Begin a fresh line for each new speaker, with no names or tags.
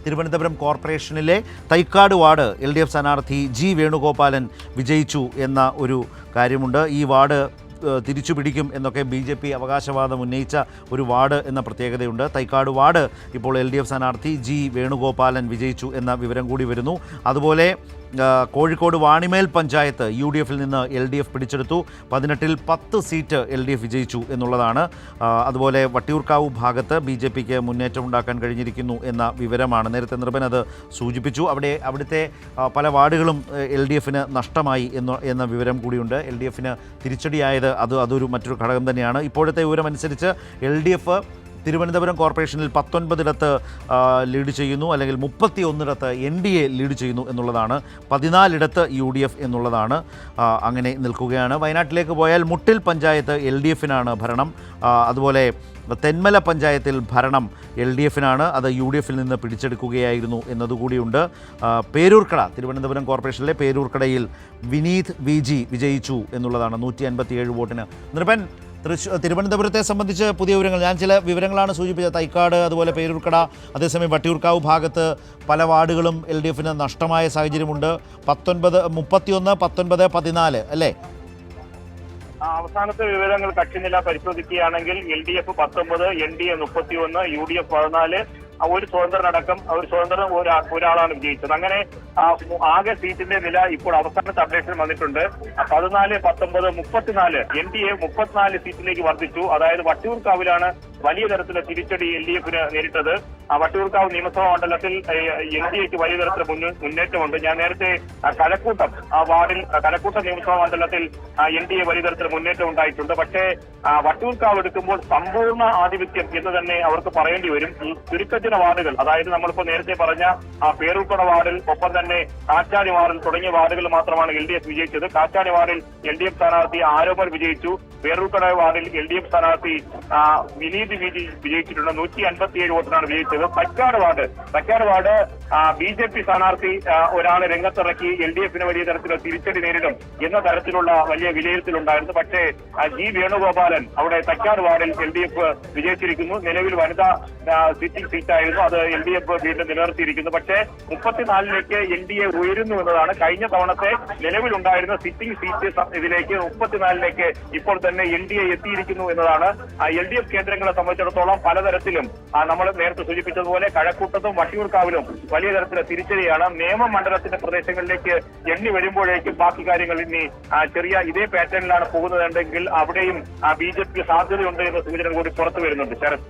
തിരുവനന്തപുരം കോർപ്പറേഷനിലെ Thycaud ward LDF സ്ഥാനാർത്ഥി G Venugopalan വിജയിച്ചു എന്ന ഒരു കാര്യമുണ്ട്. ഈ വാർഡ് തിരിച്ചു പിടിക്കും എന്നൊക്കെ BJP അവകാശവാദം ഉന്നയിച്ച ഒരു വാർഡ് എന്ന പ്രത്യേകതയുണ്ട്. തൈക്കാട് വാർഡ് ഇപ്പോൾ LDF സ്ഥാനാർത്ഥി G വേണുഗോപാലൻ വിജയിച്ചു എന്ന വിവരം കൂടി വരുന്നു. അതുപോലെ കോഴിക്കോട് വാണിമേൽ പഞ്ചായത്ത് UDFിൽ നിന്ന് LDF പിടിച്ചെടുത്തു. 18-ൽ 10 സീറ്റ് LDF വിജയിച്ചു എന്നുള്ളതാണ്. അതുപോലെ വട്ടിയൂർക്കാവ് ഭാഗത്ത് BJPക്ക് മുന്നേറ്റം ഉണ്ടാക്കാൻ കഴിഞ്ഞിരിക്കുന്നു എന്ന വിവരമാണ്. നേരത്തെ നിർഭൻ അത് സൂചിപ്പിച്ചു. അവിടുത്തെ പല വാർഡുകളും LDFിന് നഷ്ടമായി എന്ന വിവരം കൂടിയുണ്ട്. LDFിന് തിരിച്ചടിയായത് അതൊരു മറ്റൊരു ഘടകം തന്നെയാണ്. ഇപ്പോഴത്തെ വിവരമനുസരിച്ച് LDF തിരുവനന്തപുരം കോർപ്പറേഷനിൽ 19 ലീഡ് ചെയ്യുന്നു, അല്ലെങ്കിൽ 31 NDA ലീഡ് ചെയ്യുന്നു എന്നുള്ളതാണ്. 14 UDF എന്നുള്ളതാണ്. അങ്ങനെ നിൽക്കുകയാണ്. വയനാട്ടിലേക്ക് പോയാൽ മുട്ടിൽ പഞ്ചായത്ത് LDFിനാണ് ഭരണം. അതുപോലെ തെന്മല പഞ്ചായത്തിൽ ഭരണം LDFിനാണ്. അത് UDFിൽ നിന്ന് പിടിച്ചെടുക്കുകയായിരുന്നു എന്നതുകൂടിയുണ്ട്. പേരൂർക്കട, തിരുവനന്തപുരം കോർപ്പറേഷനിലെ പേരൂർക്കടയിൽ വിനീത് VG വിജയിച്ചു എന്നുള്ളതാണ് 157 വോട്ടിന്. നിർഭൻ, തിരുവനന്തപുരത്തെ സംബന്ധിച്ച് പുതിയ വിവരങ്ങൾ, ഞാൻ ചില വിവരങ്ങളാണ് സൂചിപ്പിച്ചത്. തൈക്കാട്, അതുപോലെ പേരൂർക്കട, അതേസമയം വട്ടിയൂർക്കാവ് ഭാഗത്ത് പല വാർഡുകളും LDFിന് നഷ്ടമായ സാഹചര്യമുണ്ട്. 31, 19, 14 അല്ലേ?
അവസാനത്തെ വിവരങ്ങൾ കക്ഷിനില പരിശോധിക്കുകയാണെങ്കിൽ LDF 19, NDA 31, UDF 14, ഒരു സ്വതന്ത്രനടക്കം ഒരു സ്വതന്ത്രം ഒരാളാണ് വിജയിച്ചത്. അങ്ങനെ ആകെ സീറ്റിന്റെ നില ഇപ്പോൾ അവസാനത്തെ അപ്ഡേഷൻ വന്നിട്ടുണ്ട്. 14, 19, 34 NDA 34 സീറ്റിലേക്ക് വർദ്ധിച്ചു. അതായത് വട്ടിയൂർക്കാവിലാണ് വലിയ തരത്തിലുള്ള തിരിച്ചടി LDFിന് നേരിട്ടത്. വട്ടിയൂർക്കാവ് നിയമസഭാ മണ്ഡലത്തിൽ NDAക്ക് വലിയ തരത്തിലുള്ള മുന്നേറ്റമുണ്ട്. ഞാൻ നേരത്തെ കഴക്കൂട്ടം വാർഡിൽ കഴക്കൂട്ടം നിയമസഭാ മണ്ഡലത്തിൽ NDA വലിയ തരത്തിലുള്ള മുന്നേറ്റം ഉണ്ടായിട്ടുണ്ട്. പക്ഷേ വട്ടിയൂർക്കാവ് എടുക്കുമ്പോൾ സമ്പൂർണ്ണ ആധിപത്യം എന്ന് തന്നെ അവർക്ക് പറയേണ്ടി വരും. ഈ ചുരുക്കച്ചില വാർഡുകൾ, അതായത് നമ്മളിപ്പോ നേരത്തെ പറഞ്ഞ പേരൂർക്കട വാർഡിൽ, ഒപ്പം തന്നെ കാറ്റാടി വാർഡിൽ തുടങ്ങിയ വാർഡുകൾ മാത്രമാണ് LDF വിജയിച്ചത്. കാറ്റാടി വാർഡിൽ LDF സ്ഥാനാർത്ഥി ആരോപൺ വിജയിച്ചു. പേരൂർക്കട വാർഡിൽ LDF സ്ഥാനാർത്ഥി വിനീത് VG വിജയിച്ചിട്ടുണ്ട്. 157 വോട്ടിനാണ് വിജയിച്ചത്. തൈക്കാട് വാർഡ് BJP സ്ഥാനാർത്ഥി ഒരാളെ രംഗത്തിറക്കി LDFിന് വലിയ തരത്തിലുള്ള തിരിച്ചടി നേരിടും എന്ന തരത്തിലുള്ള വലിയ വിലയിരുത്തലുണ്ടായിരുന്നു. പക്ഷേ G വേണുഗോപാലൻ അവിടെ തൈക്കാട് വാർഡിൽ LDF വിജയിച്ചിരിക്കുന്നു. നിലവിൽ വനിതാ സിറ്റിംഗ് സീറ്റായിരുന്നു, അത് LDF വീണ്ടും നിലനിർത്തിയിരിക്കുന്നു. പക്ഷേ 34ലേക്ക് NDA ഉയരുന്നു എന്നതാണ്. കഴിഞ്ഞ തവണത്തെ നിലവിലുണ്ടായിരുന്ന സിറ്റിംഗ് സീറ്റ് ഇതിലേക്ക് 34ലേക്ക് ഇപ്പോൾ തന്നെ NDA എത്തിയിരിക്കുന്നു എന്നതാണ്. LDF കേന്ദ്രങ്ങളെ സംബന്ധിച്ചിടത്തോളം പലതരത്തിലും നമ്മൾ നേരത്തെ സൂചിപ്പിച്ചതുപോലെ കഴക്കൂട്ടത്തും വട്ടിയൂർക്കാവിലും വലിയ തരത്തിലുള്ള തിരിച്ചടിയാണ്. നിയമമണ്ഡലത്തിന്റെ പ്രദേശങ്ങളിലേക്ക് എണ്ണി വരുമ്പോഴേക്കും ബാക്കി കാര്യങ്ങൾ ഇനി ചെറിയ ഇതേ പാറ്റേണിലാണ് പോകുന്നതെങ്കിൽ അവിടെയും BJPക്ക് സാധ്യതയുണ്ട് എന്ന സൂചന കൂടി പുറത്തു വരുന്നുണ്ട്. ശരത്.